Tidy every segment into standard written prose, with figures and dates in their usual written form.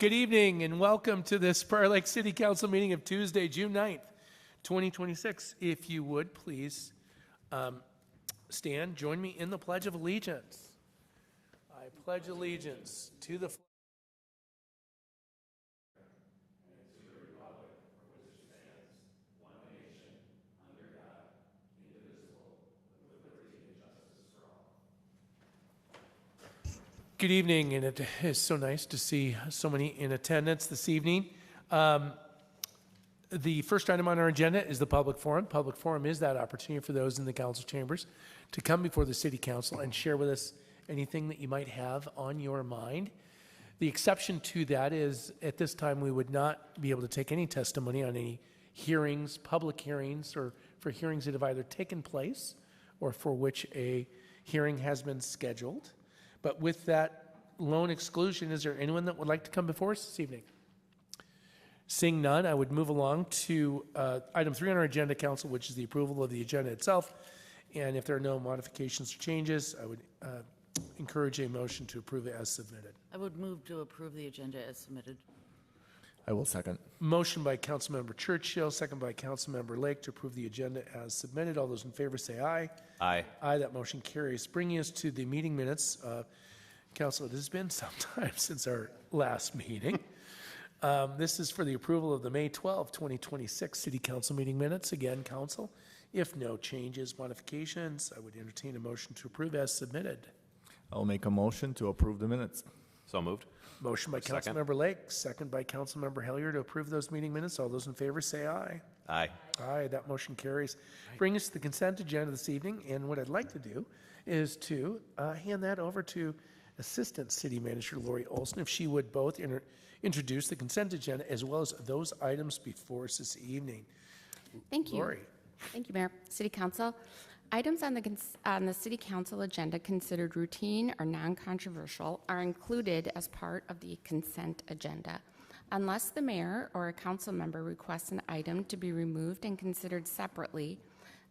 Good evening and welcome to this Prior Lake City Council meeting of Tuesday, June 9th, 2026. If you would, please stand, join me in the Pledge of Allegiance. I pledge allegiance to the flag Good evening, and it is so nice to see so many in attendance this evening. The first item on our agenda is the public forum. Public forum is that opportunity for those in the council chambers to come before the city council and share with us anything that you might have on your mind. The exception to that is at this time we would not be able to take any testimony on any hearings, public hearings, or for hearings that have either taken place or for which a hearing has been scheduled. But with that lone exclusion, is there anyone that would like to come before us this evening? Seeing none, I would move along to item 3 on our agenda, council, which is the approval of the agenda itself. And if there are no modifications or changes, I would encourage a motion to approve it as submitted. I would move to approve the agenda as submitted. I will second. Motion by Councilmember Churchill, second by Councilmember Lake to approve the agenda as submitted. All those in favor say aye. Aye. Aye, that motion carries. Bringing us to the meeting minutes. Council, it has been some time since our last meeting. This is for the approval of the May 12, 2026 City Council meeting minutes. Again, Council, if no changes, modifications, I would entertain a motion to approve as submitted. I'll make a motion to approve the minutes. So moved. Motion by Councilmember Lake, second by Councilmember Hellier to approve those meeting minutes. All those in favor say aye. Aye. Aye, that motion carries. Bring us to the consent agenda this evening, and what I'd like to do is to hand that over to Assistant City Manager Lori Olson, if she would both introduce the consent agenda as well as those items before us this evening. Thank you. Lori. Thank you, Mayor. City Council. Items on the City Council agenda considered routine or non-controversial are included as part of the consent agenda. Unless the mayor or a council member requests an item to be removed and considered separately,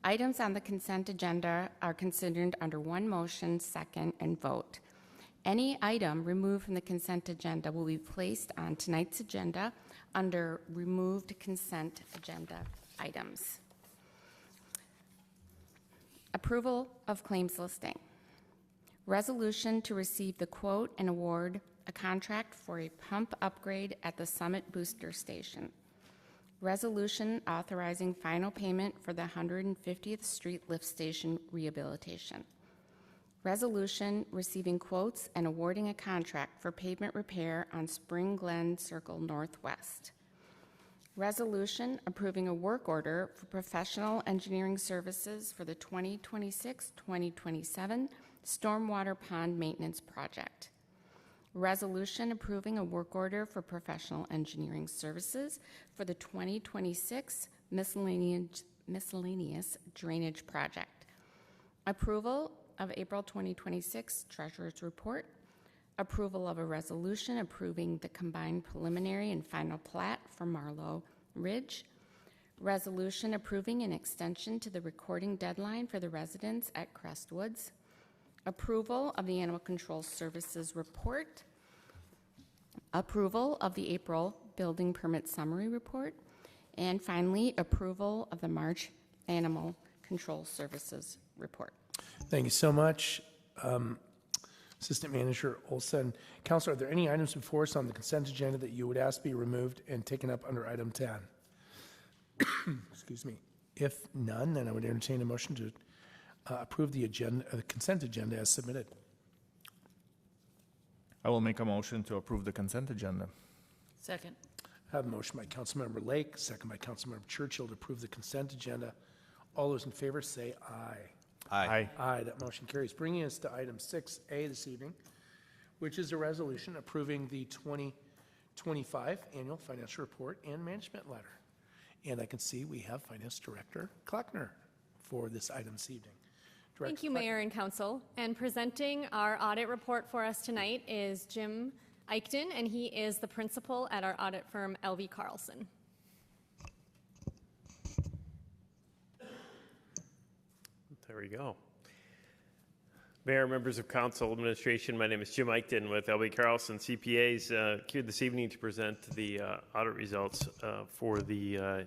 items on the consent agenda are considered under one motion, second, and vote. Any item removed from the consent agenda will be placed on tonight's agenda under removed consent agenda items. Approval of claims listing. Resolution to receive the quote and award a contract for a pump upgrade at the Summit Booster Station. Resolution authorizing final payment for the 150th Street Lift Station rehabilitation. Resolution receiving quotes and awarding a contract for pavement repair on Spring Glen Circle Northwest. Resolution approving a work order for professional engineering services for the 2026-2027 Stormwater Pond Maintenance Project. Resolution approving a work order for professional engineering services for the 2026 miscellaneous drainage project. Approval of April 2026 Treasurer's Report. Approval of a resolution approving the combined preliminary and final plat for Marlowe Ridge. Resolution approving an extension to the recording deadline for the residents at Crestwoods. Approval of the Animal Control Services Report. Approval of the April Building Permit Summary Report. And finally, approval of the March Animal Control Services Report. Thank you so much, Assistant Manager Olson. Councilor, are there any items before us on the consent agenda that you would ask be removed and taken up under item 10? Excuse me. If none, then I would entertain a motion to approve the agenda, the consent agenda as submitted. I will make a motion to approve the consent agenda. Second. I have a motion by Councilmember Lake, second by Councilmember Churchill to approve the consent agenda. All those in favor say aye. Aye. Aye, that motion carries. Bringing us to item 6A this evening, which is a resolution approving the 2025 annual financial report and management letter. And I can see we have Finance Director Kleckner for this item this evening. Director Thank you, Kleckner. Mayor and Council. And presenting our audit report for us tonight is Jim Eichten, and he is the principal at our audit firm, LV Carlson. There we go. Mayor, members of council, administration, my name is Jim Eichten with LB Carlson CPAs, here this evening to present the audit results for the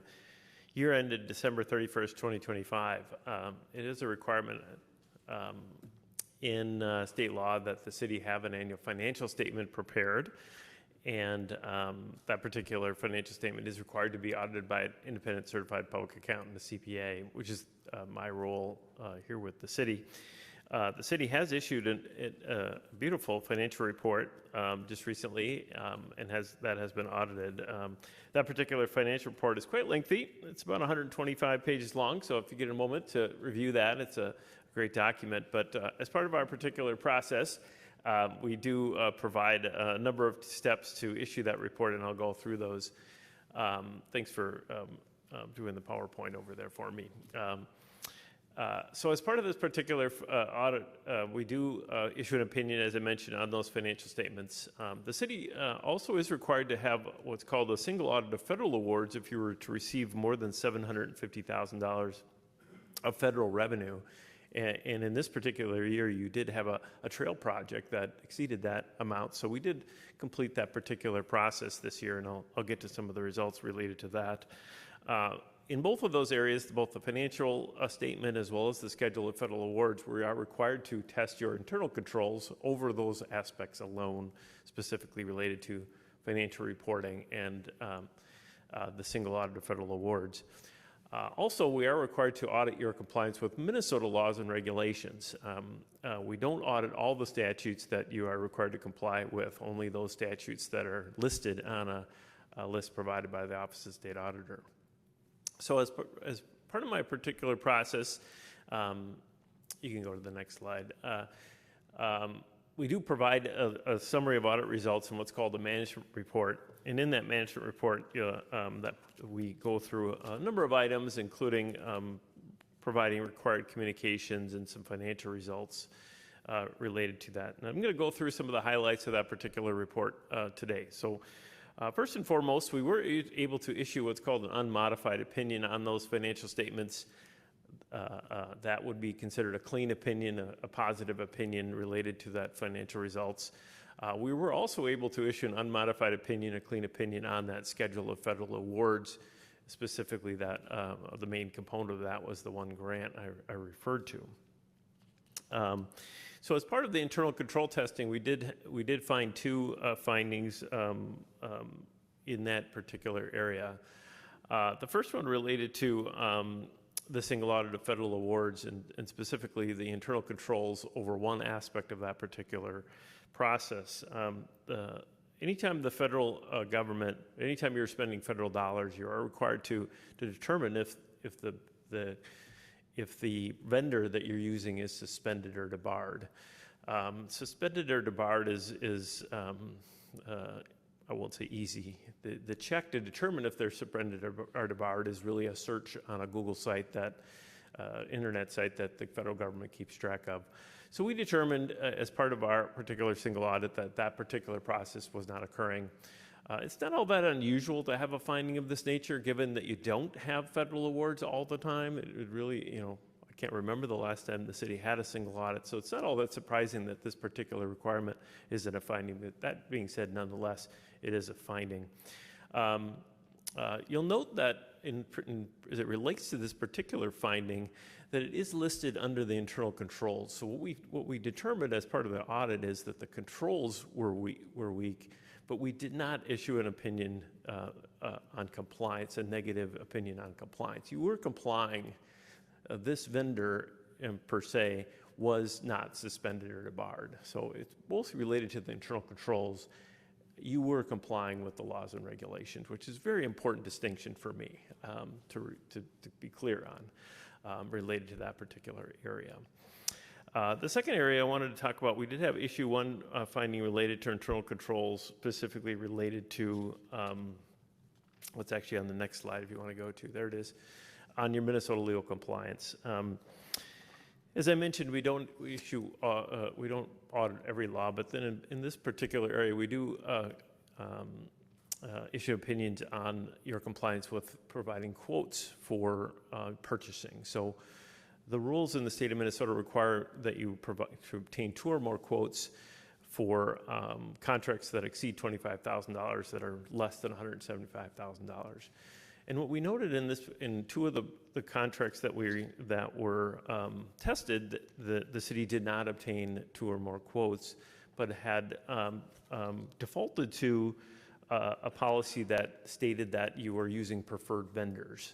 year ended December 31st, 2025. It is a requirement in state law that the city have an annual financial statement prepared, and that particular financial statement is required to be audited by an independent certified public accountant, a CPA, which is my role here with the city. The city has issued a beautiful financial report just recently, and that has been audited. That particular financial report is quite lengthy. It's about 125 pages long, so if you get a moment to review that, it's a great document. But as part of our particular process, we do provide a number of steps to issue that report, and I'll go through those. Thanks for doing the PowerPoint over there for me. So as part of this particular audit, we do issue an opinion, as I mentioned, on those financial statements. The city also is required to have what's called a single audit of federal awards if you were to receive more than $750,000 of federal revenue. And in this particular year, you did have a trail project that exceeded that amount. So we did complete that particular process this year, and I'll get to some of the results related to that. In both of those areas, both the financial statement as well as the schedule of federal awards, we are required to test your internal controls over those aspects alone, specifically related to financial reporting and the single audit of federal awards. Also, we are required to audit your compliance with Minnesota laws and regulations. We don't audit all the statutes that you are required to comply with, only those statutes that are listed on a list provided by the Office of State Auditor. So as part of my particular process, you can go to the next slide. We do provide a summary of audit results in what's called a management report. And in that management report, that we go through a number of items, including providing required communications and some financial results related to that. And I'm going to go through some of the highlights of that particular report today. So first and foremost, we were able to issue what's called an unmodified opinion on those financial statements. That would be considered a clean opinion, a positive opinion related to that financial results. We were also able to issue an unmodified opinion, a clean opinion on that schedule of federal awards, specifically that the main component of that was the one grant I referred to. So as part of the internal control testing, we did find two findings in that particular area. The first one related to the single audit of federal awards and specifically the internal controls over one aspect of that particular process. Anytime the federal government, anytime you're spending federal dollars, you are required to determine if the vendor that you're using is suspended or debarred. Suspended or debarred is I won't say easy. The check to determine if they're suspended or debarred is really a search on a Google site, that internet site that the federal government keeps track of. So we determined as part of our particular single audit that particular process was not occurring. It's not all that unusual to have a finding of this nature, given that you don't have federal awards all the time. It would really, I can't remember the last time the city had a single audit, so it's not all that surprising that this particular requirement isn't a finding. But that being said, nonetheless, it is a finding. You'll note that as it relates to this particular finding, that it is listed under the internal controls. So what we determined as part of the audit is that the controls were weak, but we did not issue an opinion on compliance, a negative opinion on compliance. You were complying. This vendor, per se, was not suspended or debarred. So it's mostly related to the internal controls. You were complying with the laws and regulations, which is a very important distinction for me to be clear on, related to that particular area. The second area I wanted to talk about, we did have issue one finding related to internal controls, specifically related to what's actually on the next slide if you want to go to. There it is, on your Minnesota legal compliance. As I mentioned, we don't audit every law, but then in this particular area, we do issue opinions on your compliance with providing quotes for purchasing. So The rules in the state of Minnesota require that you provide to obtain 2 or more quotes for contracts that exceed $25,000 that are less than $175,000. And what we noted in 2 of the contracts that were tested, the city did not obtain 2 or more quotes, but had defaulted to a policy that stated that you were using preferred vendors.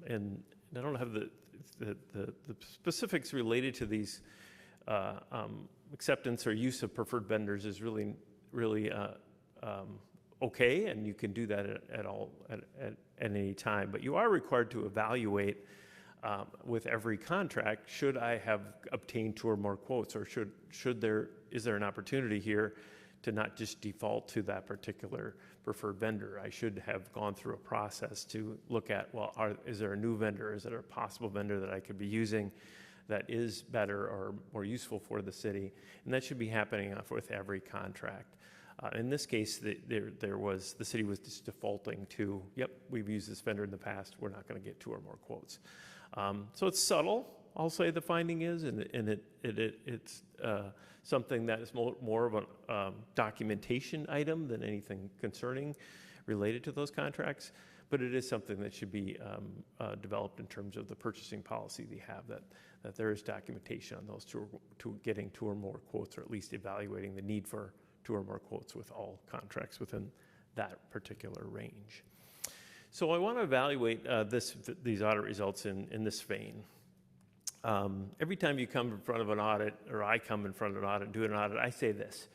And I don't have the specifics related to these acceptance or use of preferred vendors is really okay, and you can do that at any time. But you are required to evaluate with every contract, should I have obtained 2 or more quotes, or is there an opportunity here to not just default to that particular preferred vendor? I should have gone through a process to look at, well, is there a new vendor? Is there a possible vendor that I could be using that is better or more useful for the city? And that should be happening with every contract. In this case, the city was just defaulting to, yep, we've used this vendor in the past, we're not going to get 2 or more quotes. So it's subtle, I'll say the finding is, and it's something that is more of a documentation item than anything concerning related to those contracts, but it is something that should be developed in terms of the purchasing policy they have, that there is documentation on those to getting 2 or more quotes, or at least evaluating the need for 2 or more quotes with all contracts within that particular range. So I want to evaluate these audit results in this vein. Every time you come in front of an audit, or I come in front of an audit, do an audit, I say this: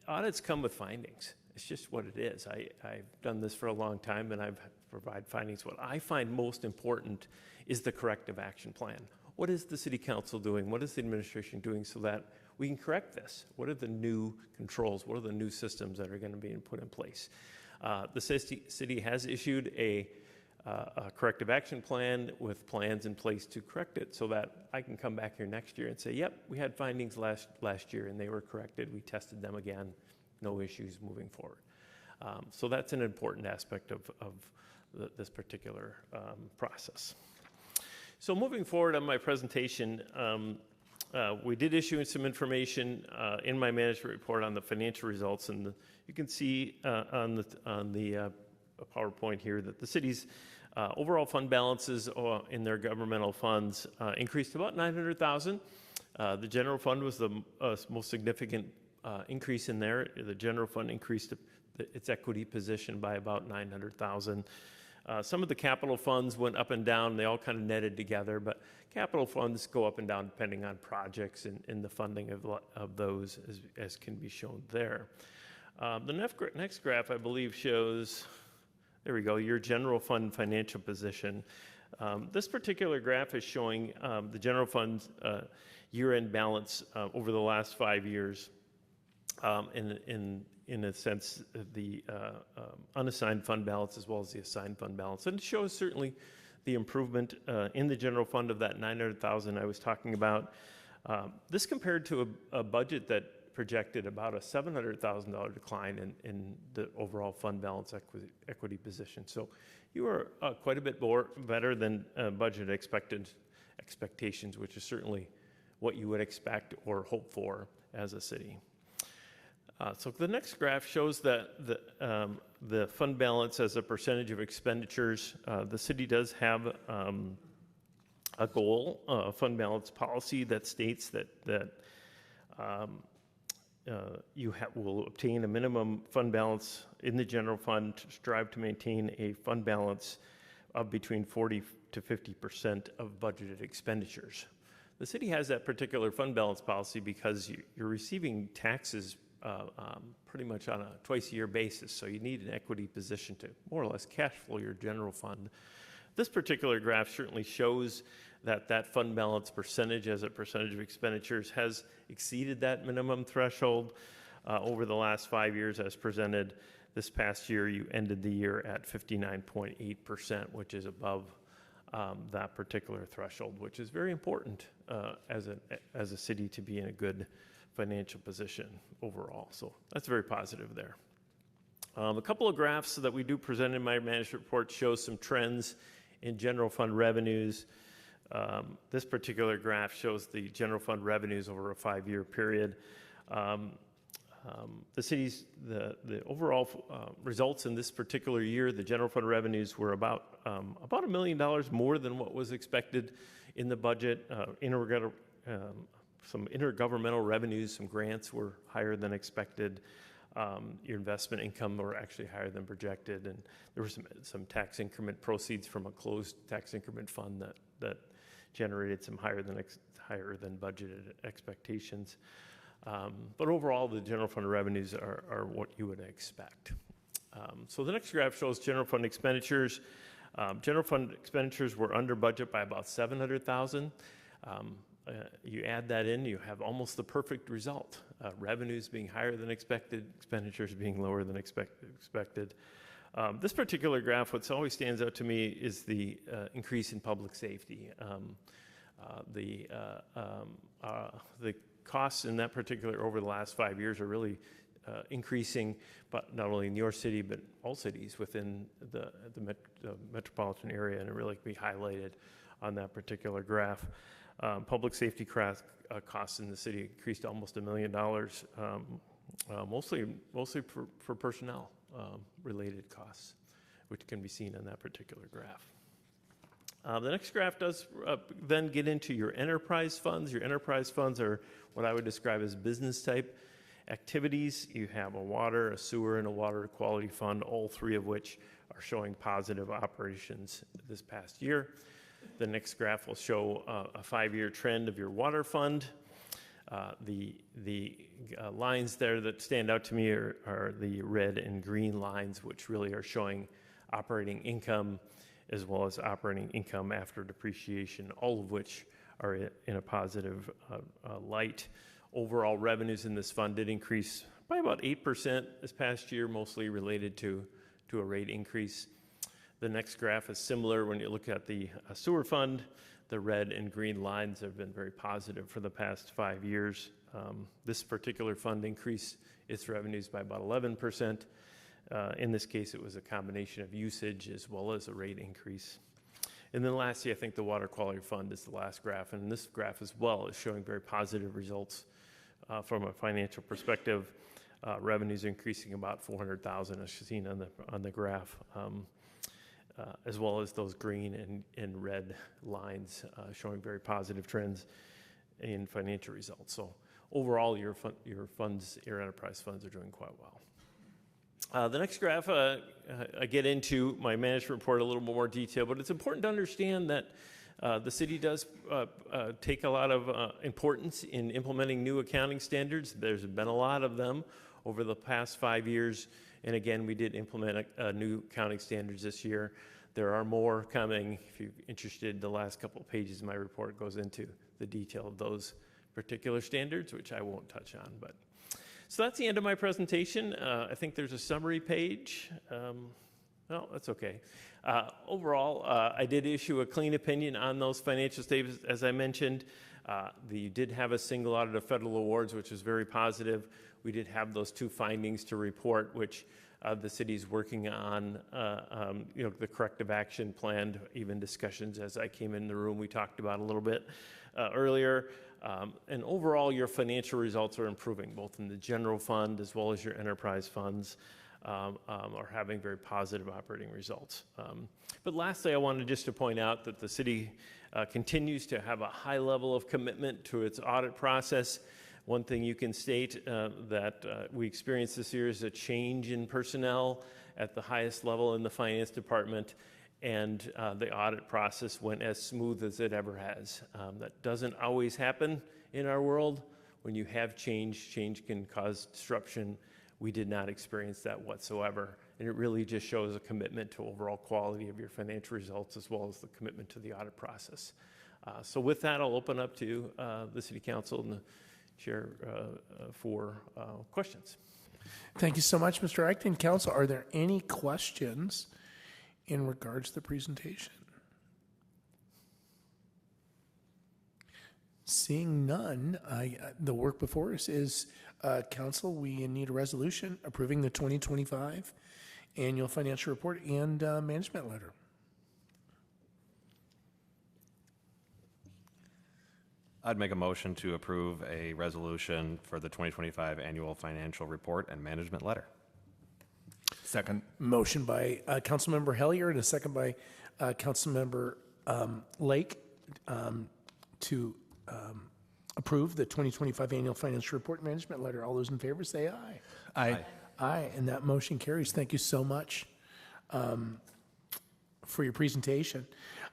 audits come with findings. It's just what it is. I've done this for a long time, and I've provided findings. What I find most important is the corrective action plan. What is the city council doing? What is the administration doing so that we can correct this? What are the new controls? What are the new systems that are going to be put in place? The city has issued a corrective action plan with plans in place to correct it, so that I can come back here next year and say, yep, we had findings last year and they were corrected. We tested them again, no issues moving forward. So that's an important aspect of this particular process. So moving forward on my presentation, we did issue some information in my management report on the financial results, and you can see on the PowerPoint here that the city's overall fund balances in their governmental funds increased about $900,000. The general fund was the most significant increase in there. The general fund increased its equity position by about $900,000. Some of the capital funds went up and down. They all kind of netted together, but capital funds go up and down depending on projects and the funding of those, as can be shown there. The next graph, I believe, shows, there we go, your general fund financial position. This particular graph is showing the general fund year-end balance over the last 5 years. In a sense, the unassigned fund balance as well as the assigned fund balance. And it shows certainly the improvement in the general fund of that $900,000 I was talking about. This compared to a budget that projected about a $700,000 decline in the overall fund balance equity position. So you are quite a bit better than budget expectations, which is certainly what you would expect or hope for as a city. So the next graph shows that the fund balance as a percentage of expenditures. The city does have a goal, a fund balance policy that states that you will obtain a minimum fund balance in the general fund to strive to maintain a fund balance of between 40 to 50% of budgeted expenditures. The city has that particular fund balance policy because you're receiving taxes pretty much on a twice-a-year basis, so you need an equity position to more or less cash flow your general fund. This particular graph certainly shows that fund balance percentage as a percentage of expenditures has exceeded that minimum threshold over the last 5 years as presented. This past year, you ended the year at 59.8%, which is above that particular threshold, which is very important as a city to be in a good financial position overall. So that's very positive there. A couple of graphs that we do present in my management report show some trends in general fund revenues. This particular graph shows the general fund revenues over a 5-year period. The overall results in this particular year, the general fund revenues were about $1 million more than what was expected in the budget. Some intergovernmental revenues, some grants were higher than expected. Your investment income were actually higher than projected, and there were some tax increment proceeds from a closed tax increment fund that generated some higher than budgeted expectations. But overall, the general fund revenues are what you would expect. So the next graph shows general fund expenditures. General fund expenditures were under budget by about $700,000. You add that in, you have almost the perfect result. Revenues being higher than expected, expenditures being lower than expected. This particular graph, what always stands out to me is the increase in public safety. The costs in that particular over the last 5 years are really increasing, but not only in your city, but all cities within the metropolitan area, and it really can be highlighted on that particular graph. Public safety costs in the city increased almost $1 million, mostly for personnel related costs, which can be seen in that particular graph. The next graph does then get into your enterprise funds. Your enterprise funds are what I would describe as business type activities. You have a water, a sewer, and a water quality fund, all three of which are showing positive operations this past year. The next graph will show a 5-year trend of your water fund. The lines there that stand out to me are the red and green lines, which really are showing operating income as well as operating income after depreciation, all of which are in a positive light. Overall revenues in this fund did increase by about 8% this past year, mostly related to a rate increase. The next graph is similar when you look at the sewer fund. The red and green lines have been very positive for the past 5 years. This particular fund increased its revenues by about 11%. In this case, it was a combination of usage as well as a rate increase. And then lastly, I think the water quality fund is the last graph, and this graph as well is showing very positive results from a financial perspective. Revenues increasing about $400,000, as seen on the graph, as well as those green and red lines showing very positive trends in financial results. So overall, your enterprise funds are doing quite well. The next graph, I get into my management report a little more detail, but it's important to understand that the city does take a lot of importance in implementing new accounting standards. There's been a lot of them over the past 5 years, and again, we did implement new accounting standards this year. There are more coming. If you're interested, the last couple of pages of my report goes into the detail of those particular standards, which I won't touch on, but so that's the end of my presentation. I think there's a summary page. No, that's okay. Overall, I did issue a clean opinion on those financial statements. As I mentioned, you did have a single audit of federal awards, which was very positive. We did have those 2 findings to report, which the city's working on, the corrective action plan, even discussions as I came in the room, we talked about a little bit earlier. And overall, your financial results are improving, both in the general fund as well as your enterprise funds are having very positive operating results. But lastly, I wanted just to point out that the city continues to have a high level of commitment to its audit process. One thing you can state that we experienced this year is a change in personnel at the highest level in the finance department, and the audit process went as smooth as it ever has. That doesn't always happen in our world. When you have change can cause disruption. We did not experience that whatsoever, and it really just shows a commitment to overall quality of your financial results as well as the commitment to the audit process. So with that, I'll open up to the City Council and the Chair for questions. Thank you so much, Mr. Acton. Council, are there any questions in regards to the presentation? Seeing none, the work before us is, Council, we need a resolution approving the 2025 annual financial report and management letter. I'd make a motion to approve a resolution for the 2025 annual financial report and management letter. Second. Motion by Councilmember Hellier and a second by Councilmember Lake to approve the 2025 annual financial report and management letter. All those in favor say aye. Aye. Aye, and that motion carries. Thank you so much for your presentation.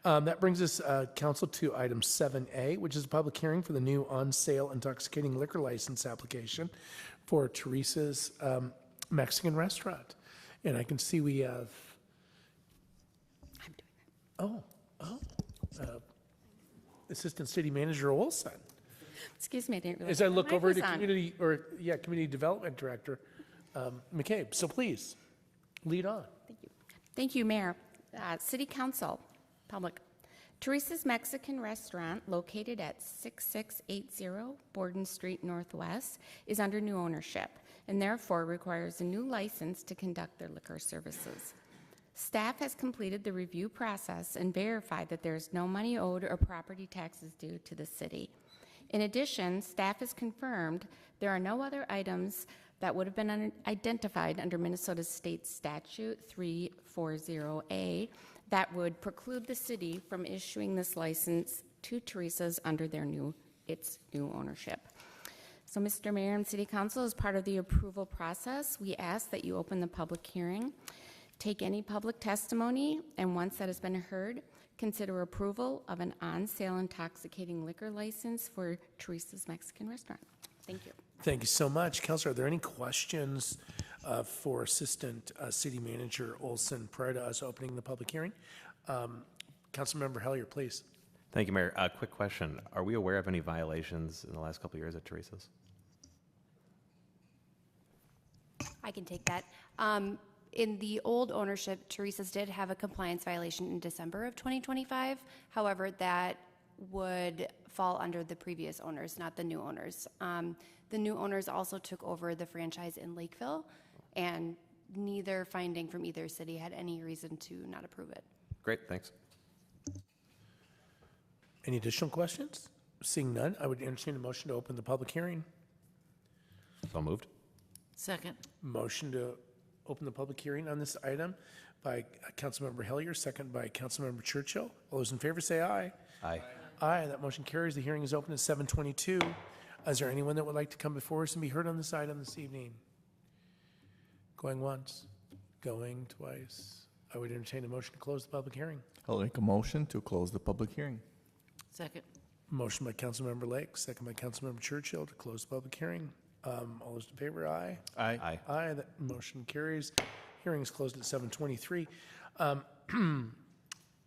That brings us, council, to item 7A, which is a public hearing for the new on-sale intoxicating liquor license application for Teresa's Mexican restaurant. And I can see we have, Assistant City Manager Olson. Excuse me, I didn't realize. As I look my mic over was to on. Community Development Director McCabe. So please, lead on. Thank you, Mayor. City Council, public. Teresa's Mexican Restaurant, located at 6680 Borden Street Northwest, is under new ownership and therefore requires a new license to conduct their liquor services. Staff has completed the review process and verified that there is no money owed or property taxes due to the city. In addition, staff has confirmed there are no other items that would have been identified under Minnesota State Statute 340A that would preclude the city from issuing this license to Teresa's under its new ownership. So, Mr. Mayor and City Council, as part of the approval process, we ask that you open the public hearing, take any public testimony, and once that has been heard, consider approval of an on-sale intoxicating liquor license for Teresa's Mexican Restaurant. Thank you. Thank you so much. Councilor, are there any questions for Assistant City Manager Olson prior to us opening the public hearing? Councilmember Hellier, please. Thank you, Mayor. Quick question. Are we aware of any violations in the last couple of years at Teresa's? I can take that. In the old ownership, Teresa's did have a compliance violation in December of 2025. However, that would fall under the previous owners, not the new owners. The new owners also took over the franchise in Lakeville, and neither finding from either city had any reason to not approve it. Great, thanks. Any additional questions? Seeing none, I would entertain a motion to open the public hearing. So moved. Second. Motion to open the public hearing on this item by Councilmember Hellier, second by Councilmember Churchill. All those in favor say aye. Aye. Aye, that motion carries. The hearing is open at 7:22. Is there anyone that would like to come before us and be heard on this item this evening? Going once, going twice. I would entertain a motion to close the public hearing. I'll make a motion to close the public hearing. Second. Motion by Councilmember Lake, second by Councilmember Churchill to close the public hearing. All those in favor, aye. Aye. Aye. Aye, that motion carries. Hearing is closed at 7:23.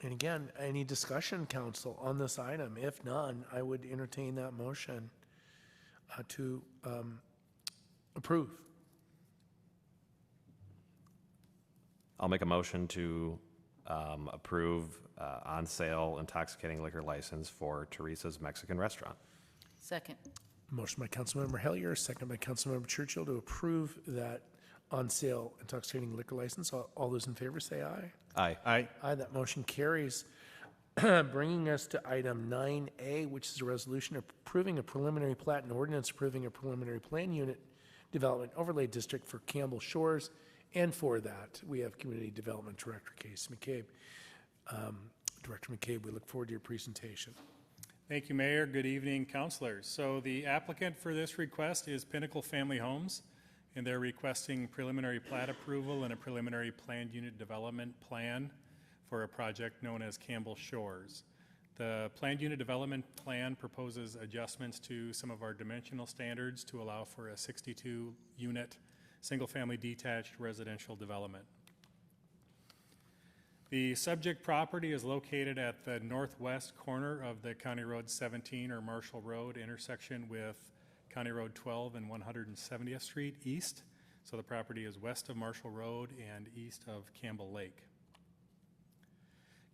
And again, any discussion, council, on this item? If none, I would entertain that motion to approve. I'll make a motion to approve on-sale intoxicating liquor license for Teresa's Mexican Restaurant. Second. Motion by Councilmember Hellier, second by Councilmember Churchill to approve that on-sale intoxicating liquor license. All those in favor say aye. Aye. Aye. Aye, that motion carries. Bringing us to item 9A, which is a resolution approving a preliminary plat and ordinance approving a preliminary plan unit development overlay district for Campbell Shores. And for that, we have Community Development Director Casey McCabe. Director McCabe, we look forward to your presentation. Thank you, Mayor. Good evening, councilors. So the applicant for this request is Pinnacle Family Homes, and they're requesting preliminary plat approval and a preliminary planned unit development plan for a project known as Campbell Shores. The planned unit development plan proposes adjustments to some of our dimensional standards to allow for a 62-unit single-family detached residential development. The subject property is located at the northwest corner of the County Road 17 or Marshall Road intersection with County Road 12 and 170th Street East. So the property is west of Marshall Road and east of Campbell Lake.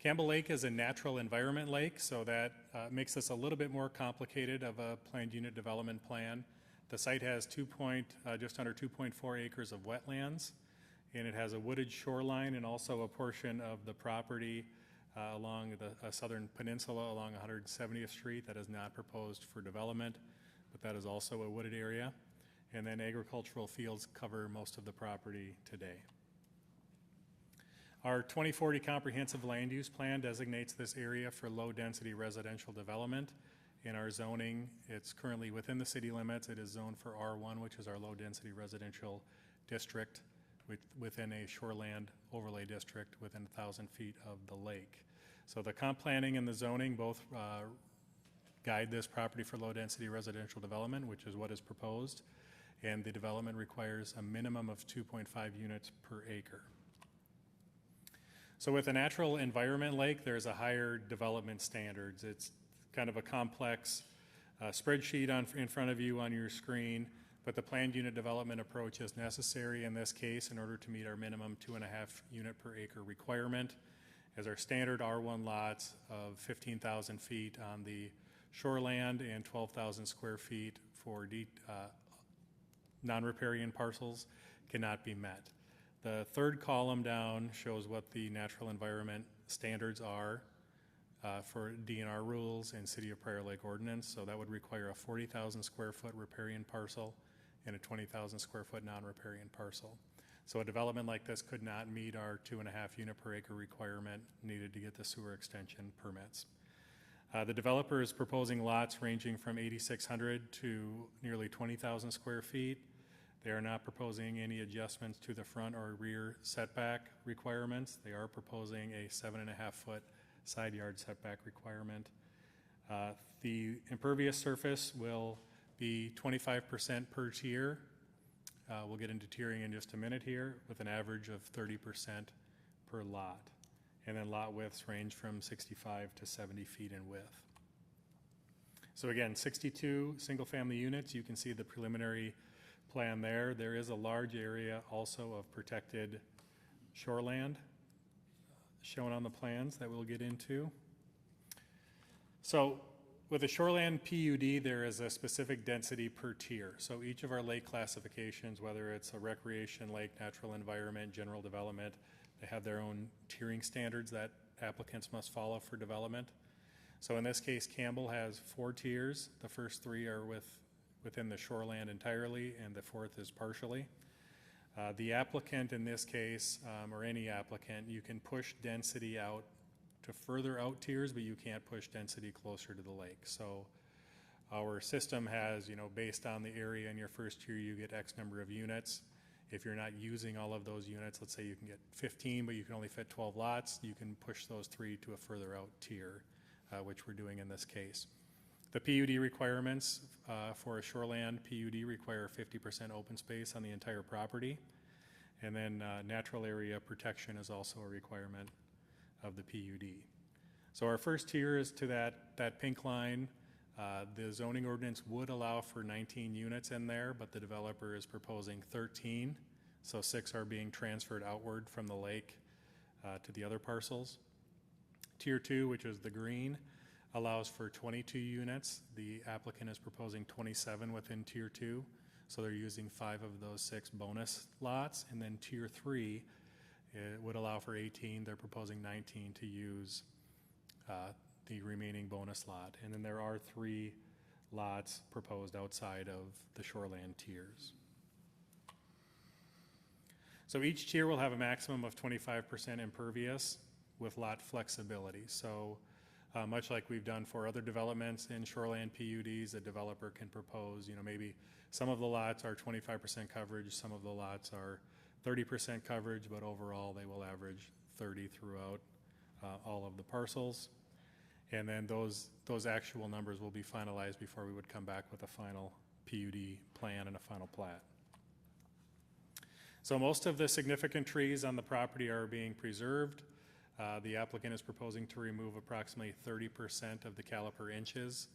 Campbell Lake is a natural environment lake, so that makes this a little bit more complicated of a planned unit development plan. The site has just under 2.4 acres of wetlands, and it has a wooded shoreline and also a portion of the property along the southern peninsula along 170th Street that is not proposed for development, but that is also a wooded area. And then agricultural fields cover most of the property today. Our 2040 comprehensive land use plan designates this area for low-density residential development. In our zoning, it's currently within the city limits. It is zoned for R1, which is our low-density residential district, within a shoreland overlay district within 1,000 feet of the lake. So the comp planning and the zoning both guide this property for low-density residential development, which is what is proposed, and the development requires a minimum of 2.5 units per acre. So with a natural environment lake, there's a higher development standards. It's kind of a complex spreadsheet in front of you on your screen, but the planned unit development approach is necessary in this case in order to meet our minimum 2.5 unit per acre requirement, as our standard R1 lots of 15,000 feet on the shoreland and 12,000 square feet for non-riparian parcels cannot be met. The third column down shows what the natural environment standards are for DNR rules and City of Prior Lake ordinance. So that would require a 40,000 square foot riparian parcel and a 20,000 square foot non-riparian parcel. So a development like this could not meet our 2.5 unit per acre requirement needed to get the sewer extension permits. The developer is proposing lots ranging from 8,600 to nearly 20,000 square feet. They are not proposing any adjustments to the front or rear setback requirements. They are proposing a 7.5 foot side yard setback requirement. The impervious surface will be 25% per tier. We'll get into tiering in just a minute here, with an average of 30% per lot. And then lot widths range from 65 to 70 feet in width. So again, 62 single-family units. You can see the preliminary plan there. There is a large area also of protected shoreland shown on the plans that we'll get into. So with a shoreland PUD, there is a specific density per tier. So each of our lake classifications, whether it's a recreation lake, natural environment, general development, they have their own tiering standards that applicants must follow for development. So in this case, Campbell has 4 tiers. The first 3 are within the shoreland entirely, and the 4th is partially. The applicant in this case, or any applicant, you can push density out to further out tiers, but you can't push density closer to the lake. So our system has, based on the area in your first tier, you get X number of units. If you're not using all of those units, let's say you can get 15, but you can only fit 12 lots, you can push those 3 to a further out tier, which we're doing in this case. The PUD requirements for a shoreland PUD require 50% open space on the entire property. And then natural area protection is also a requirement of the PUD. So our first tier is to that pink line. The zoning ordinance would allow for 19 units in there, but the developer is proposing 13. So 6 are being transferred outward from the lake to the other parcels. Tier 2, which is the green, allows for 22 units. The applicant is proposing 27 within Tier 2. So they're using 5 of those 6 bonus lots. And then Tier 3 would allow for 18. They're proposing 19 to use the remaining bonus lot. And then there are 3 lots proposed outside of the shoreland tiers. So each tier will have a maximum of 25% impervious with lot flexibility. So much like we've done for other developments in shoreland PUDs, a developer can propose, maybe some of the lots are 25% coverage, some of the lots are 30% coverage, but overall they will average 30 throughout all of the parcels. And then those actual numbers will be finalized before we would come back with a final PUD plan and a final plat. So most of the significant trees on the property are being preserved. The applicant is proposing to remove approximately 30% of the caliper inches.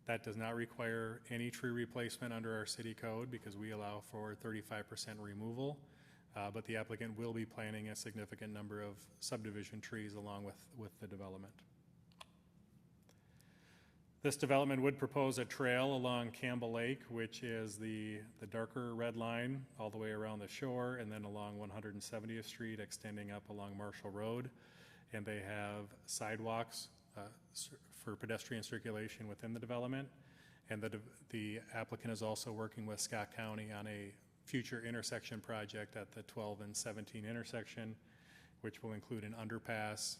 That does not require any tree replacement under our city code because we allow for 35% removal, but the applicant will be planting a significant number of subdivision trees along with the development. This development would propose a trail along Campbell Lake, which is the darker red line all the way around the shore, and then along 170th Street, extending up along Marshall Road. and they have sidewalks for pedestrian circulation within the development. And the applicant is also working with Scott County on a future intersection project at the 12 and 17 intersection, which will include an underpass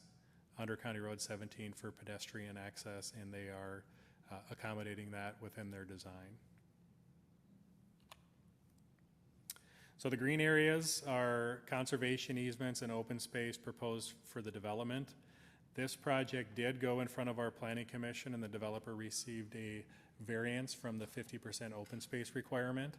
under County Road 17 for pedestrian access, and they are accommodating that within their design. So the green areas are conservation easements and open space proposed for the development. This project did go in front of our planning commission, and the developer received a variance from the 50% open space requirement.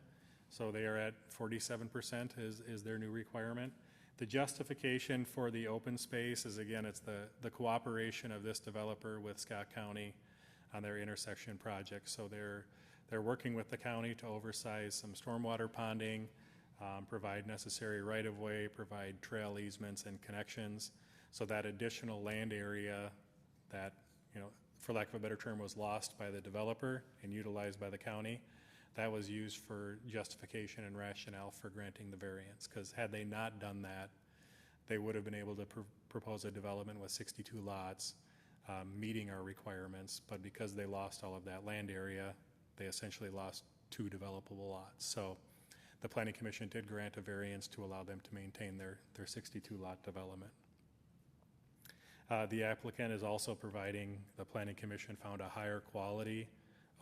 So they are at 47% is their new requirement. The justification for the open space is, again, it's the cooperation of this developer with Scott County on their intersection project. So they're working with the county to oversize some stormwater ponding, provide necessary right-of-way, provide trail easements and connections. So that additional land area that, for lack of a better term, was lost by the developer and utilized by the county, that was used for justification and rationale for granting the variance. Because had they not done that, they would have been able to propose a development with 62 lots, meeting our requirements. But because they lost all of that land area, they essentially lost 2 developable lots. So the Planning Commission did grant a variance to allow them to maintain their 62 lot development. The applicant is also providing, the Planning Commission found a higher quality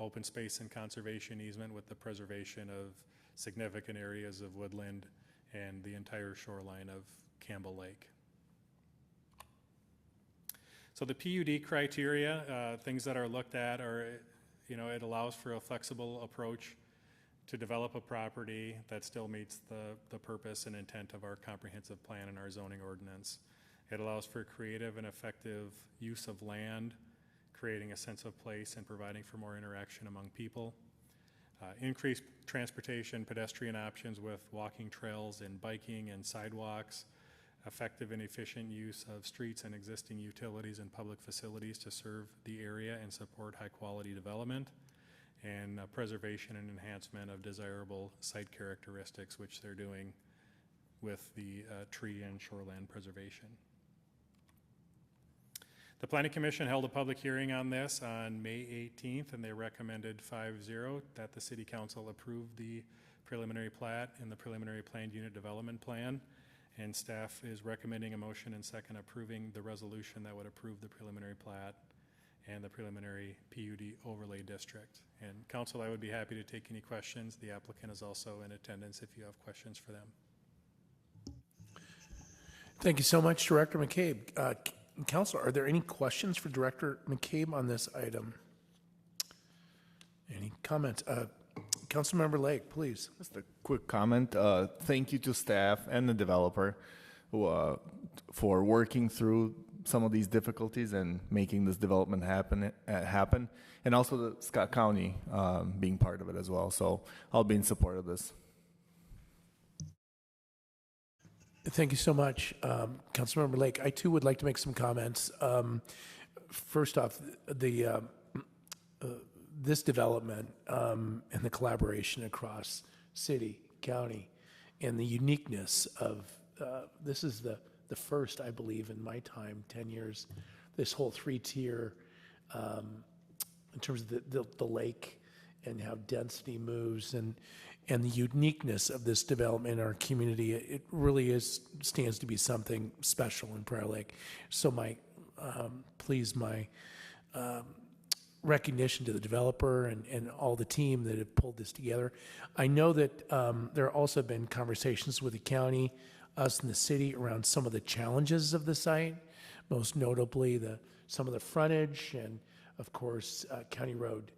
open space and conservation easement with the preservation of significant areas of woodland and the entire shoreline of Campbell Lake. So the PUD criteria, things that are looked at are, it allows for a flexible approach to develop a property that still meets the purpose and intent of our comprehensive plan and our zoning ordinance. It allows for creative and effective use of land, creating a sense of place and providing for more interaction among people. Increased transportation, pedestrian options with walking trails and biking and sidewalks, effective and efficient use of streets and existing utilities and public facilities to serve the area and support high-quality development, and preservation and enhancement of desirable site characteristics, which they're doing with the tree and shoreland preservation. The Planning Commission held a public hearing on this on May 18th, and they recommended 5-0 that the City Council approve the preliminary plat and the preliminary planned unit development plan. And staff is recommending a motion and second approving the resolution that would approve the preliminary plat and the preliminary PUD overlay district. And council, I would be happy to take any questions. The applicant is also in attendance if you have questions for them. Thank you so much, Director McCabe. Council, are there any questions for Director McCabe on this item? Any comments? Councilmember Lake, please. Just a quick comment. Thank you to staff and the developer who, for working through some of these difficulties and making this development happen, and also the Scott County being part of it as well. So I'll be in support of this. Thank you so much, Councilmember Lake. I too would like to make some comments. First off, this development and the collaboration across city, county, and the uniqueness of this is the first, I believe, in my time, 10 years, this whole 3-tier in terms of the lake and how density moves and the uniqueness of this development in our community. It really stands to be something special in Prior Lake. So my recognition to the developer and all the team that have pulled this together. I know that there have also been conversations with the county, us and the city around some of the challenges of the site, most notably some of the frontage and, of course, County Road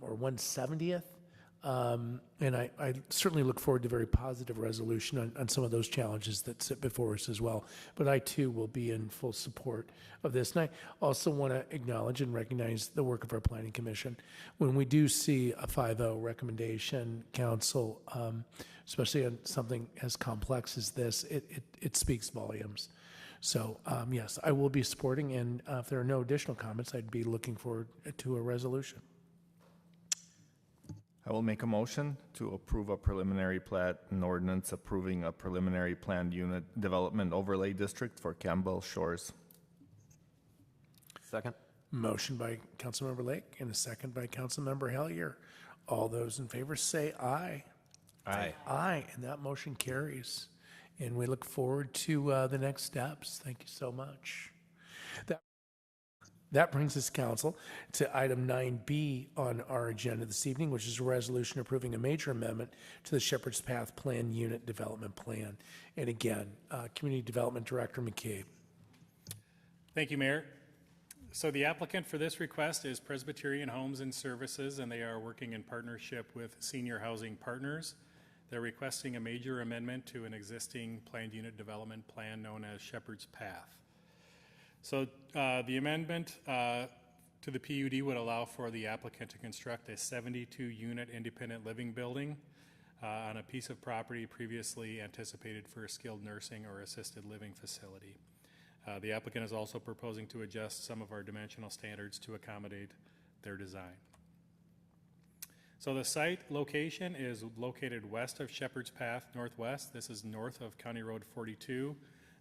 or 170th. And I certainly look forward to very positive resolution on some of those challenges that sit before us as well. But I, too, will be in full support of this. And I also want to acknowledge and recognize the work of our Planning Commission. When we do see a 5-0 recommendation, Council, especially on something as complex as this, it speaks volumes. So, yes, I will be supporting. And if there are no additional comments, I'd be looking forward to a resolution. I will make a motion to approve a preliminary plat and ordinance approving a preliminary planned unit development overlay district for Campbell Shores. Second? Motion by Councilmember Lake and a second by Councilmember Hellier. All those in favor say aye. Aye. Aye, and that motion carries. And we look forward to the next steps. Thank you so much. That brings us, council, to item 9B on our agenda this evening, which is a resolution approving a major amendment to the Shepherd's Path Plan Unit Development Plan. And again, Community Development Director McCabe. Thank you, Mayor. So the applicant for this request is Presbyterian Homes and Services, and they are working in partnership with Senior Housing Partners. They're requesting a major amendment to an existing planned unit development plan known as Shepherd's Path. So the amendment to the PUD would allow for the applicant to construct a 72-unit independent living building on a piece of property previously anticipated for a skilled nursing or assisted living facility. The applicant is also proposing to adjust some of our dimensional standards to accommodate their design. So the site location is located west of Shepherd's Path Northwest. This is north of County Road 42,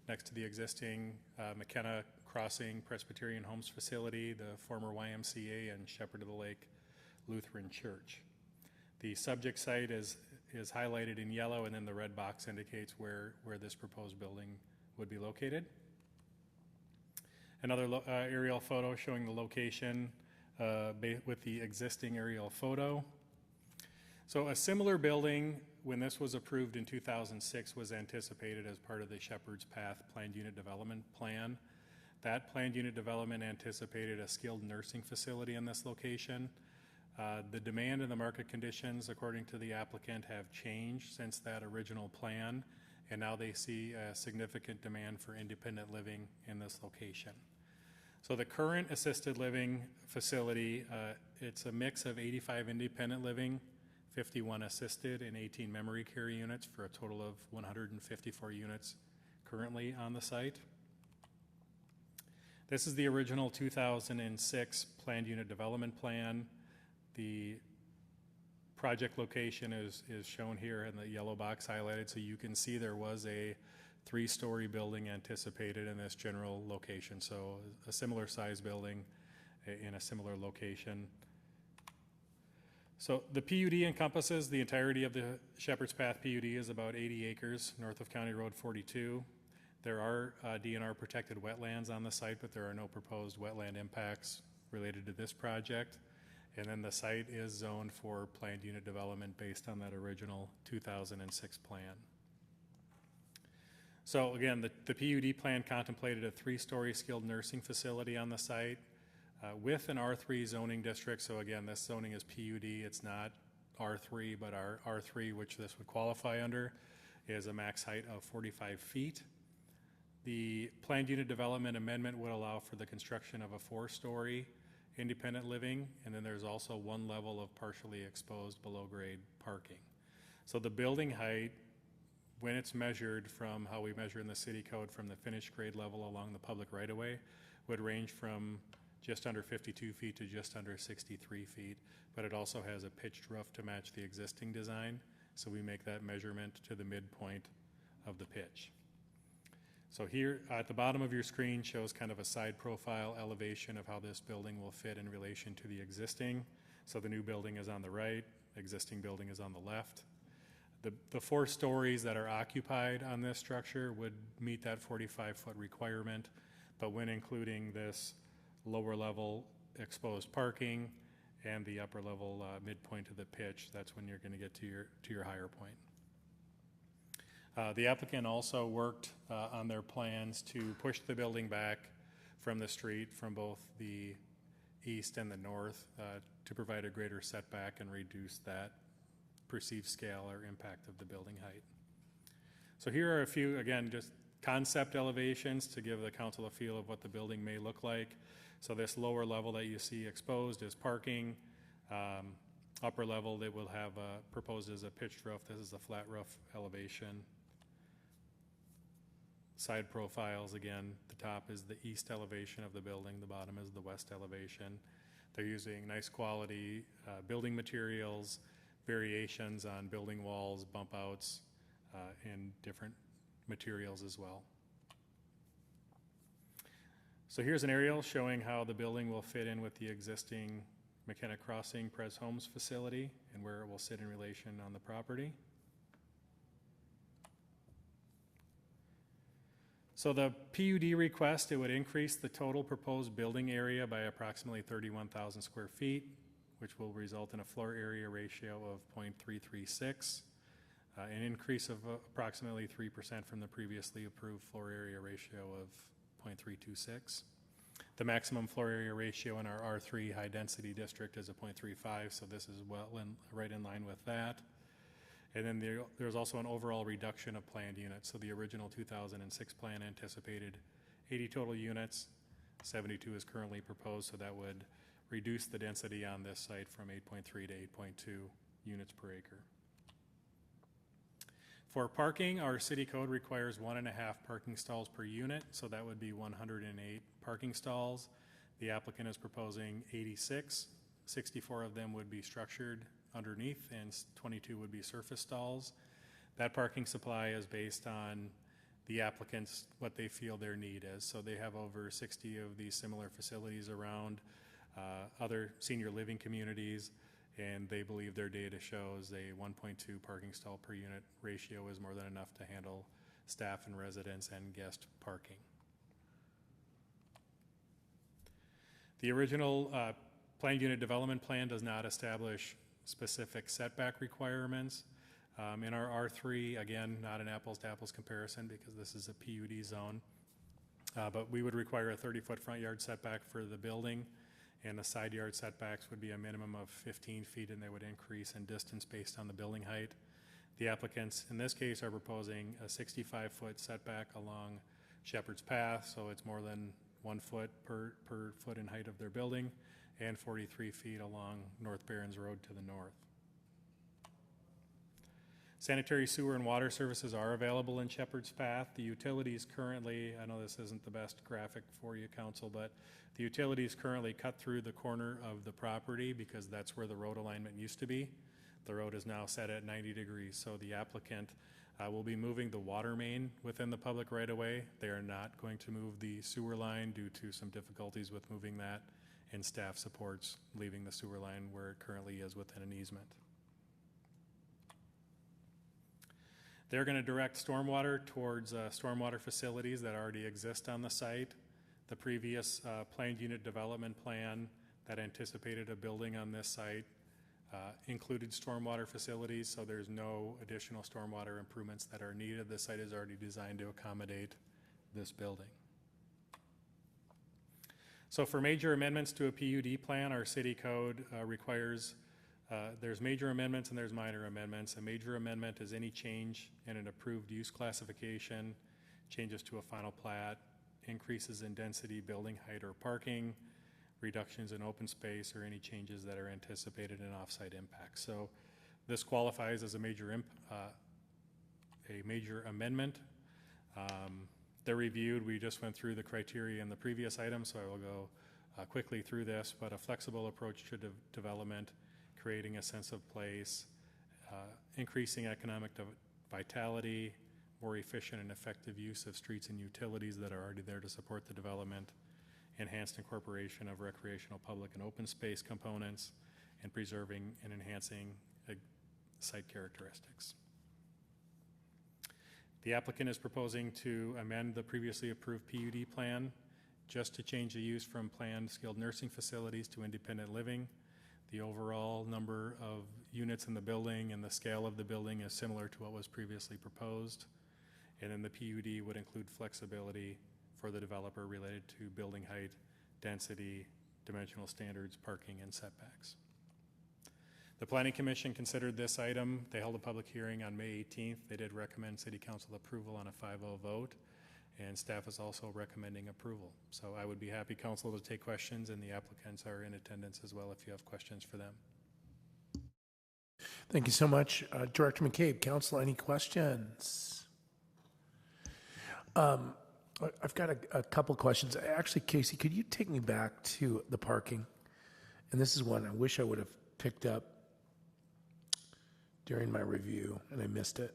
next to the existing McKenna Crossing Presbyterian Homes facility, the former YMCA, and Shepherd of the Lake Lutheran Church. The subject site is highlighted in yellow, and then the red box indicates where this proposed building would be located. Another aerial photo showing the location with the existing aerial photo. So a similar building, when this was approved in 2006, was anticipated as part of the Shepherd's Path Planned Unit Development Plan. That planned unit development anticipated a skilled nursing facility in this location. The demand and the market conditions, according to the applicant, have changed since that original plan, and now they see a significant demand for independent living in this location. So the current assisted living facility, it's a mix of 85 independent living, 51 assisted, and 18 memory care units for a total of 154 units currently on the site. This is the original 2006 planned unit development plan. The project location is shown here in the yellow box highlighted, so you can see there was a 3-story building anticipated in this general location. So a similar size building in a similar location. So the PUD encompasses the entirety of the Shepherd's Path PUD is about 80 acres north of County Road 42. There are DNR protected wetlands on the site, but there are no proposed wetland impacts related to this project. And then the site is zoned for planned unit development based on that original 2006 plan. So again, the PUD plan contemplated a 3-story skilled nursing facility on the site with an R3 zoning district. So again, this zoning is PUD, it's not R3, but our R3, which this would qualify under, is a max height of 45 feet. The planned unit development amendment would allow for the construction of a 4-story independent living, and then there's also 1 level of partially exposed below grade parking. So the building height, when it's measured from how we measure in the city code from the finished grade level along the public right-of-way, would range from just under 52 feet to just under 63 feet, but it also has a pitched roof to match the existing design, so we make that measurement to the midpoint of the pitch. So here at the bottom of your screen shows kind of a side profile elevation of how this building will fit in relation to the existing. So the new building is on the right, existing building is on the left. The 4 stories that are occupied on this structure would meet that 45-foot requirement, but when including this lower level exposed parking and the upper level midpoint of the pitch, that's when you're going to get to your higher point. The applicant also worked on their plans to push the building back from the street from both the east and the north to provide a greater setback and reduce that perceived scale or impact of the building height. So here are a few, again, just concept elevations to give the council a feel of what the building may look like. So this lower level that you see exposed is parking. Upper level that will have proposed as a pitched roof. This is a flat roof elevation. Side profiles, again, the top is the east elevation of the building, the bottom is the west elevation. They're using nice quality building materials, variations on building walls, bump outs, and different materials as well. So here's an aerial showing how the building will fit in with the existing McKenna Crossing Pres Homes facility and where it will sit in relation on the property. So the PUD request, it would increase the total proposed building area by approximately 31,000 square feet, which will result in a floor area ratio of 0.336, an increase of approximately 3% from the previously approved floor area ratio of 0.326. The maximum floor area ratio in our R3 high density district is a 0.35, so this is right in line with that. And then there's also an overall reduction of planned units. So the original 2006 plan anticipated 80 total units, 72 is currently proposed, so that would reduce the density on this site from 8.3 to 8.2 units per acre. For parking, our city code requires 1.5 parking stalls per unit, so that would be 108 parking stalls. The applicant is proposing 86. 64 of them would be structured underneath and 22 would be surface stalls. That parking supply is based on the applicants, what they feel their need is. So they have over 60 of these similar facilities around other senior living communities, and they believe their data shows a 1.2 parking stall per unit ratio is more than enough to handle staff and residents and guest parking. The original planned unit development plan does not establish specific setback requirements. In our R3, again, not an apples to apples comparison because this is a PUD zone, but we would require a 30-foot front yard setback for the building, and the side yard setbacks would be a minimum of 15 feet, and they would increase in distance based on the building height. The applicants in this case are proposing a 65-foot setback along Shepherd's Path, so it's more than 1 foot per foot in height of their building, and 43 feet along North Barrens Road to the north. Sanitary sewer and water services are available in Shepherd's Path. The utilities currently, I know this isn't the best graphic for you, council, but the utilities currently cut through the corner of the property because that's where the road alignment used to be. The road is now set at 90 degrees, so the applicant will be moving the water main within the public right-of-way. They are not going to move the sewer line due to some difficulties with moving that, and staff supports leaving the sewer line where it currently is within an easement. They're going to direct stormwater towards stormwater facilities that already exist on the site. The previous planned unit development plan that anticipated a building on this site included stormwater facilities, so there's no additional stormwater improvements that are needed. The site is already designed to accommodate this building. So for major amendments to a PUD plan, our city code requires there's major amendments and there's minor amendments. A major amendment is any change in an approved use classification, changes to a final plat, increases in density, building height, or parking, reductions in open space, or any changes that are anticipated in offsite impacts. So this qualifies as a major amendment. They're reviewed. We just went through the criteria in the previous item, so I will go quickly through this, but a flexible approach to development, creating a sense of place, increasing economic vitality, more efficient and effective use of streets and utilities that are already there to support the development, enhanced incorporation of recreational, public, and open space components, and preserving and enhancing site characteristics. The applicant is proposing to amend the previously approved PUD plan just to change the use from planned skilled nursing facilities to independent living. The overall number of units in the building and the scale of the building is similar to what was previously proposed. And then the PUD would include flexibility for the developer related to building height, density, dimensional standards, parking, and setbacks. The Planning Commission considered this item. They held a public hearing on May 18th. They did recommend City Council approval on a 5-0 vote, and staff is also recommending approval. So I would be happy, Council, to take questions, and the applicants are in attendance as well if you have questions for them. Thank you so much. Director McCabe, Council, any questions? I've got a couple questions. Actually, Casey, could you take me back to the parking? And this is one I wish I would have picked up during my review, and I missed it.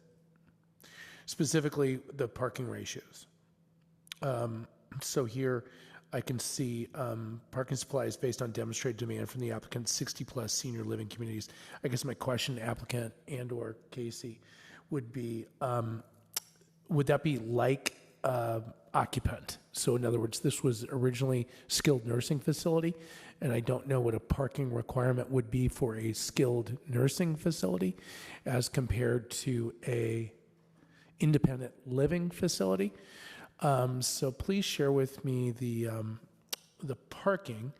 Specifically, the parking ratios. So here, I can see parking supplies based on demonstrated demand from the applicant, 60-plus senior living communities. I guess my question, applicant and/or Casey, would be, would that be like occupant? So in other words, this was originally skilled nursing facility, and I don't know what a parking requirement would be for a skilled nursing facility as compared to a independent living facility. So please share with me the parking,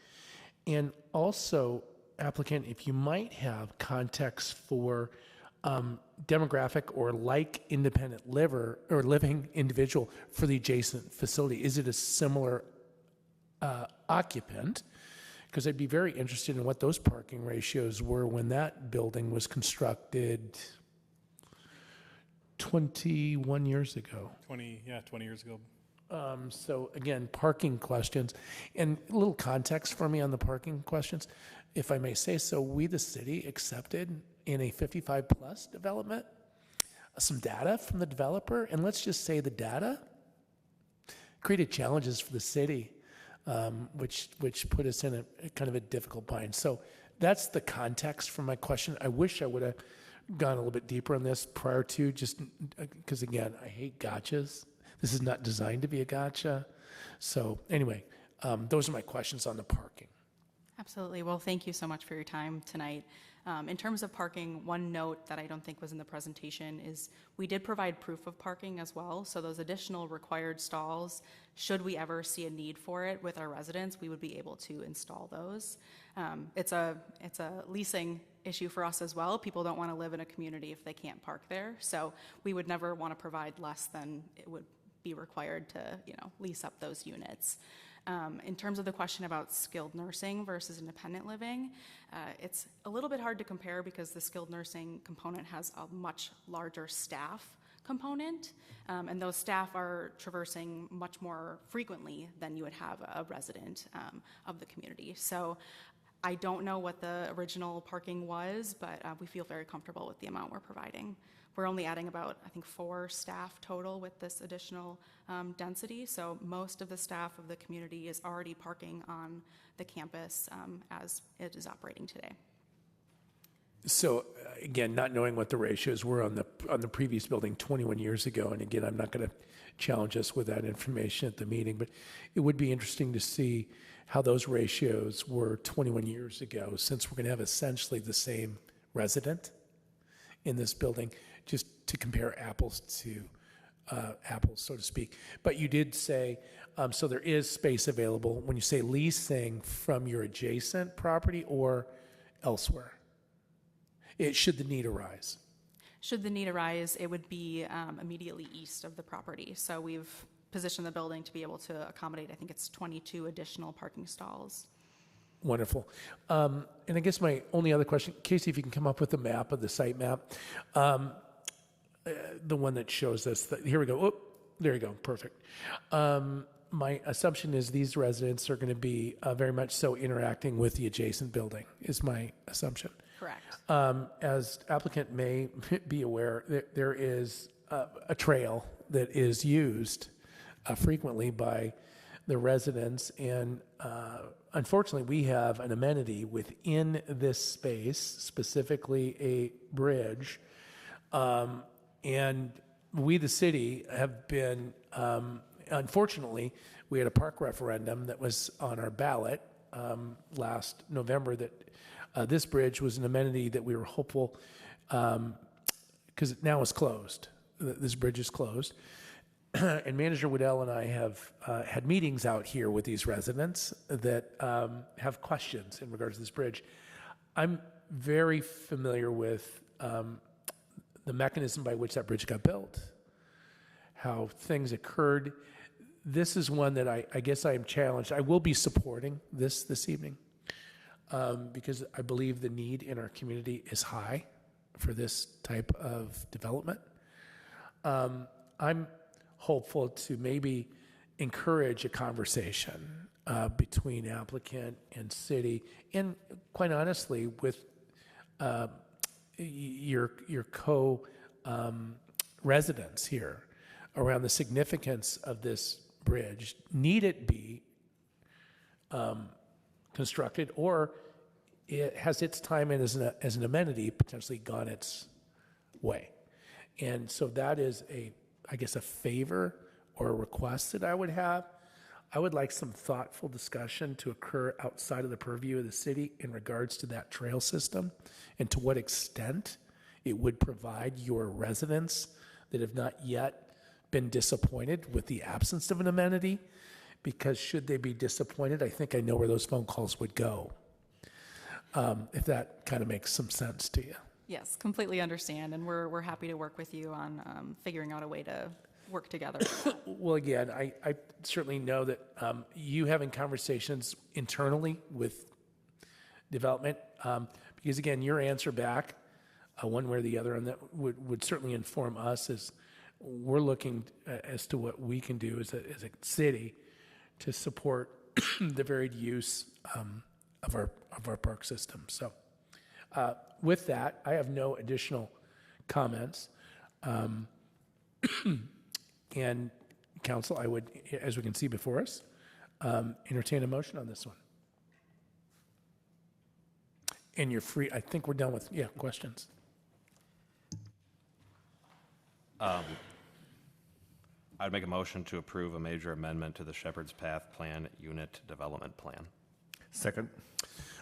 and also, applicant, if you might have context for demographic or like independent liver or living individual for the adjacent facility. Is it a similar occupant? Because I'd be very interested in what those parking ratios were when that building was constructed 21 years ago. 20 years ago. So again, parking questions, and a little context for me on the parking questions, if I may say so. We, the city, accepted in a 55-plus development some data from the developer, and let's just say the data created challenges for the city, which put us in a kind of a difficult bind. So that's the context for my question. I wish I would have gone a little bit deeper on this prior to, just because again, I hate gotchas. This is not designed to be a gotcha. So anyway, those are my questions on the parking. Absolutely. Well, thank you so much for your time tonight. In terms of parking, one note that I don't think was in the presentation is we did provide proof of parking as well. So those additional required stalls, should we ever see a need for it with our residents, we would be able to install those. It's a leasing issue for us as well. People don't want to live in a community if they can't park there. So we would never want to provide less than it would be required to, lease up those units. In terms of the question about skilled nursing versus independent living, it's a little bit hard to compare because the skilled nursing component has a much larger staff component, and those staff are traversing much more frequently than you would have a resident of the community. So I don't know what the original parking was, but we feel very comfortable with the amount we're providing. We're only adding about, I think, 4 staff total with this additional density. So most of the staff of the community is already parking on the campus as it is operating today. So again, not knowing what the ratios were on the previous building 21 years ago, and again, I'm not going to challenge us with that information at the meeting, but it would be interesting to see how those ratios were 21 years ago, since we're going to have essentially the same resident in this building, just to compare apples to apples, so to speak. But you did say, so there is space available when you say leasing from your adjacent property or elsewhere. Should the need arise? Should the need arise, it would be immediately east of the property. So we've positioned the building to be able to accommodate, I think it's 22 additional parking stalls. Wonderful. And I guess my only other question, Casey, if you can come up with a map of the site map, the one that shows us, here we go. Oh, there you go. Perfect. My assumption is these residents are going to be very much so interacting with the adjacent building, is my assumption. Correct. As applicant may be aware, there is a trail that is used frequently by the residents, and unfortunately we have an amenity within this space, specifically a bridge, and we, the city, have been, unfortunately, we had a park referendum that was on our ballot last November that this bridge was an amenity that we were hopeful, because it now is closed. This bridge is closed. And Manager Waddell and I have had meetings out here with these residents that have questions in regards to this bridge. I'm very familiar with the mechanism by which that bridge got built, how things occurred. This is one that I guess I am challenged. I will be supporting this evening because I believe the need in our community is high for this type of development. I'm hopeful to maybe encourage a conversation between applicant and city, and quite honestly, with your co-residents here around the significance of this bridge. Need it be constructed, or it has its time and as an amenity potentially gone its way. And so that is I guess a favor or a request that I would have. I would like some thoughtful discussion to occur outside of the purview of the city in regards to that trail system and to what extent it would provide your residents that have not yet been disappointed with the absence of an amenity. Because should they be disappointed, I think I know where those phone calls would go. If that kind of makes some sense to you. Yes, completely understand, and we're happy to work with you on figuring out a way to work together. Well, again, I certainly know that you having conversations internally with development, because again, your answer back, one way or the other, and that would certainly inform us as we're looking as to what we can do as a city to support the varied use of our park system. So with that, I have no additional comments. And council, I would, as we can see before us, entertain a motion on this one. And you're free, I think we're done with, questions. I'd make a motion to approve a major amendment to the Shepherd's Path Plan Unit Development Plan. Second.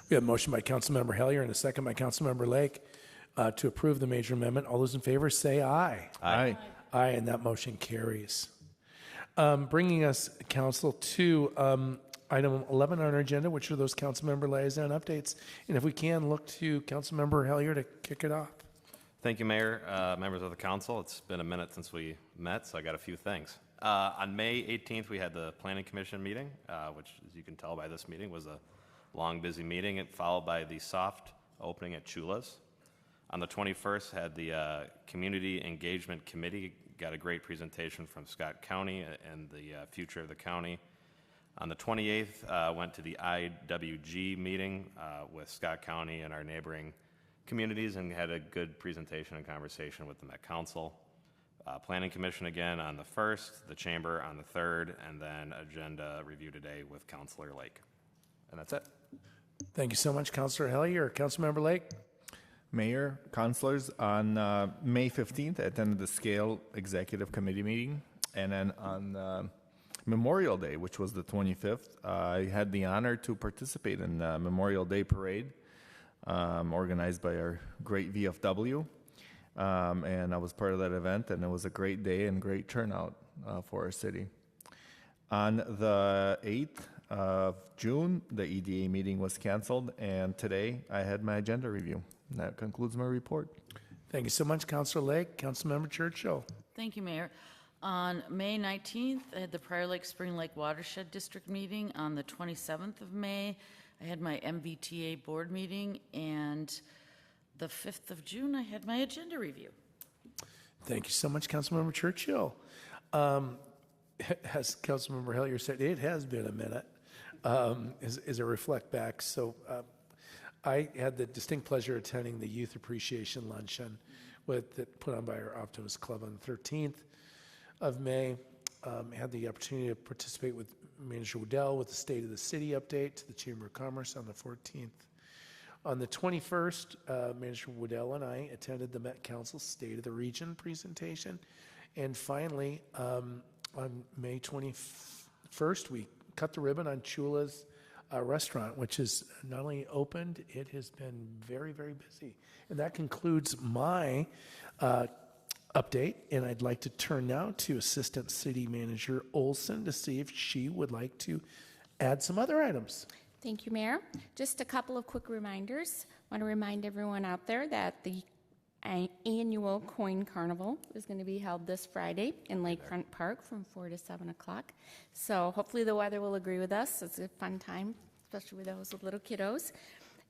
We have a motion by Councilmember Hellier and a second by Councilmember Lake to approve the major amendment. All those in favor say aye. Aye. Aye, and that motion carries. Bringing us, council, to item 11 on our agenda, which are those councilmember liaison updates. And if we can, look to Councilmember Hellier to kick it off. Thank you, Mayor, members of the council. It's been a minute since we met, so I got a few things. On May 18th, we had the Planning Commission meeting, which, as you can tell by this meeting, was a long, busy meeting, followed by the soft opening at Chula's. On the 21st, had the Community Engagement Committee, got a great presentation from Scott County and the future of the county. On the 28th, went to the IWG meeting with Scott County and our neighboring communities and had a good presentation and conversation with the Met Council. Planning Commission again on the 1st, the Chamber on the 3rd, and then agenda review today with Councilor Lake. And that's it. Thank you so much, Councilor Hellier. Councilmember Lake? Mayor, councilors, on May 15th, I attended the Scale Executive Committee meeting. And then on Memorial Day, which was the 25th, I had the honor to participate in the Memorial Day Parade organized by our great VFW. And I was part of that event, and it was a great day and great turnout for our city. On the 8th of June, the EDA meeting was canceled, and today I had my agenda review. And that concludes my report. Thank you so much, Councilor Lake. Councilmember Churchill. Thank you, Mayor. On May 19th, I had the Prior Lake Spring Lake Watershed District meeting. On the 27th of May, I had my MVTA board meeting. And the 5th of June, I had my agenda review. Thank you so much, Councilmember Churchill. As Councilmember Hellier said, it has been a minute as I reflect back. So I had the distinct pleasure of attending the Youth Appreciation Luncheon that put on by our Optimist Club on the 13th of May. Had the opportunity to participate with Manager Waddell with the State of the City update to the Chamber of Commerce on the 14th. On the 21st, Manager Waddell and I attended the Met Council State of the Region presentation. And finally, on May 21st, we cut the ribbon on Chula's restaurant, which is not only opened, it has been very, very busy. And that concludes my update. And I'd like to turn now to Assistant City Manager Olson to see if she would like to add some other items. Thank you, Mayor. Just a couple of quick reminders. I want to remind everyone out there that the annual Coin Carnival is going to be held this Friday in Lakefront Park from 4 to 7 o'clock. So hopefully the weather will agree with us. It's a fun time, especially with those with little kiddos.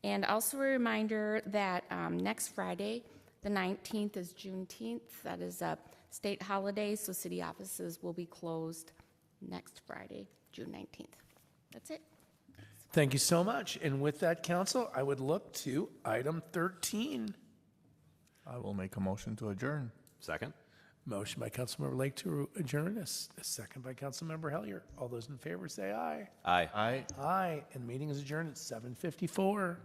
And also a reminder that next Friday, the 19th, is Juneteenth. That is a state holiday, so city offices will be closed next Friday, June 19th. That's it. Thank you so much. And with that, council, I would look to item 13. I will make a motion to adjourn. Second? Motion by Councilmember Lake to adjourn, a second by Councilmember Hellier. All those in favor say aye. Aye. Aye. Aye, and the meeting is adjourned at 7:54.